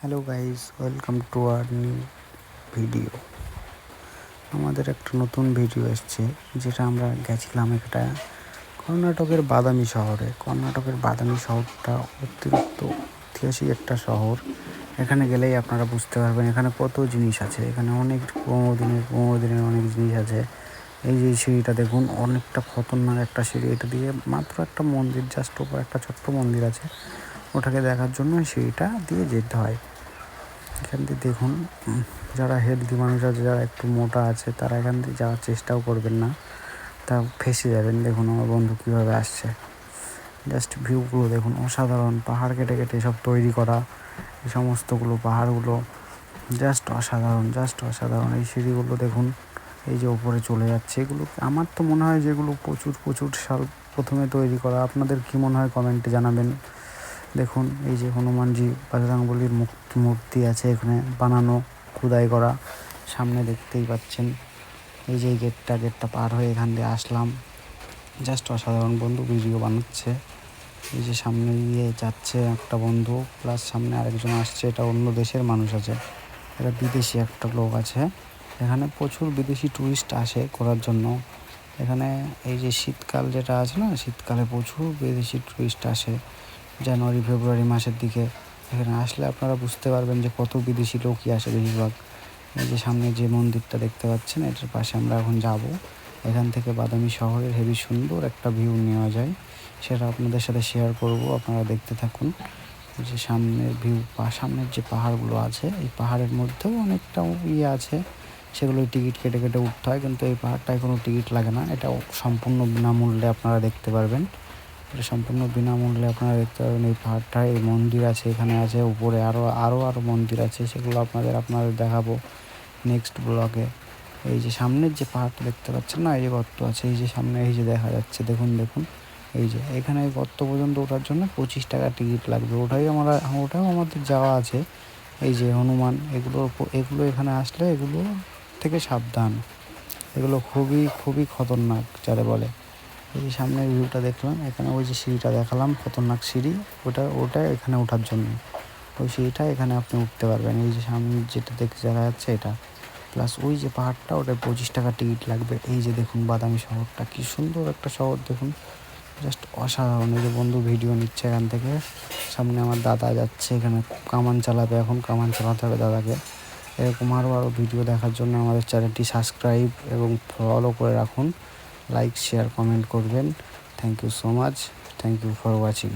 Hello guys, welcome to our new video. আমাদের একটা নতুন ভিডিও এসছে, যেটা আমরা গেছিলাম একটা কর্ণাটকের বাদামি শহরে। কর্ণাটকের বাদামি শহরটা অতিরিক্ত ঐতিহাসিক একটা শহর। এখানে গেলেই আপনারা বুঝতে পারবেন এখানে কত জিনিস আছে। এখানে অনেক পুরোনো দিনের অনেক জিনিস আছে। এই যে সিঁড়িটা দেখুন, অনেকটা খতরনাক একটা সিঁড়ি। এটা দিয়ে মাত্র একটা মন্দির, জাস্ট ওপর একটা ছোট্ট মন্দির আছে, ওটাকে দেখার জন্য সিঁড়িটা দিয়ে যেতে হয়। এখান দিয়ে দেখুন, যারা হেলদি মানুষ আছে, যারা একটু মোটা আছে, তারা এখান দিয়ে যাওয়ার চেষ্টাও করবেন না, তা ফেঁসে যাবেন। দেখুন আমার বন্ধু কীভাবে আসছে, জাস্ট ভিউগুলো দেখুন, অসাধারণ। পাহাড় কেটে কেটে সব তৈরি করা এই সমস্তগুলো পাহাড়গুলো জাস্ট অসাধারণ। এই সিঁড়িগুলো দেখুন, এই যে ওপরে চলে যাচ্ছে, এগুলো আমার তো মনে হয় যেগুলো প্রচুর সাল প্রথমে তৈরি করা। আপনাদের কী মনে হয় কমেন্টে জানাবেন। দেখুন, এই যে হনুমানজি বজরংবলীর মূর্তি আছে এখানে বানানো, খোদাই করা, সামনে দেখতেই পাচ্ছেন। এই যে গেটটা পার হয়ে এখান দিয়ে আসলাম, জাস্ট অসাধারণ। বন্ধু ভিডিও বানাচ্ছে, এই যে সামনে গিয়ে যাচ্ছে একটা বন্ধু, প্লাস সামনে আরেকজন আসছে। এটা অন্য দেশের মানুষ আছে, এটা বিদেশি একটা লোক আছে। এখানে প্রচুর বিদেশি টুরিস্ট আসে ঘোরার জন্য। এখানে এই যে শীতকাল যেটা আছে না, শীতকালে প্রচুর বিদেশি টুরিস্ট আসে। জানুয়ারি ফেব্রুয়ারি মাসের দিকে এখানে আসলে আপনারা বুঝতে পারবেন যে কত বিদেশি লোকই আসে বেশিরভাগ। এই যে সামনে যে মন্দিরটা দেখতে পাচ্ছেন, এটার পাশে আমরা এখন যাব। এখান থেকে বাদামি শহরের হেবি সুন্দর একটা ভিউ নেওয়া যায়, সেটা আপনাদের সাথে শেয়ার করব। আপনারা দেখতে থাকুন। যে সামনের ভিউ, সামনের যে পাহাড়গুলো আছে, এই পাহাড়ের মধ্যেও অনেকটা আছে, সেগুলো টিকিট কেটে কেটে উঠতে হয়। কিন্তু এই পাহাড়টায় কোনো টিকিট লাগে না, এটা সম্পূর্ণ বিনামূল্যে আপনারা দেখতে পারবেন। এটা সম্পূর্ণ বিনামূল্যে আপনারা দেখতে পারবেন। এই পাহাড়টায় এই মন্দির আছে, এখানে আছে, উপরে আরও মন্দির আছে, সেগুলো আপনাদের দেখাবো নেক্সট ব্লগে। এই যে সামনের যে পাহাড়টা দেখতে পাচ্ছেন না, এই যে গর্ত আছে, এই যে সামনে এই যে দেখা যাচ্ছে, দেখুন এই যে এখানে গর্ত পর্যন্ত ওঠার জন্য 25 টাকা টিকিট লাগবে। ওটাও আমাদের যাওয়া আছে। এই যে হনুমান, এগুলো এখানে আসলে এগুলো থেকে সাবধান, এগুলো খুবই খতরনাক যারে বলে। এই যে সামনের ভিউটা দেখলাম, এখানে ওই যে সিঁড়িটা দেখালাম, খতরনাক সিঁড়ি, ওটা এখানে ওঠার জন্য। ওই সিঁড়িটা এখানে আপনি উঠতে পারবেন। এই যে সামনে যেটা দেখা যাচ্ছে এটা, প্লাস ওই যে পাহাড়টা, ওটা 25 টাকা টিকিট লাগবে। এই যে দেখুন বাদামি শহরটা, কি সুন্দর একটা শহর দেখুন, জাস্ট অসাধারণ। এই যে বন্ধু ভিডিও নিচ্ছে এখান থেকে। সামনে আমার দাদা যাচ্ছে, এখানে কামান চালাবে, এখন কামান চালাতে হবে দাদাকে। এরকম আরও ভিডিও দেখার জন্য আমাদের চ্যানেলটি সাবস্ক্রাইব এবং ফলো করে রাখুন। লাইক শেয়ার কমেন্ট করবেন। Thank you so much, thank you for watching.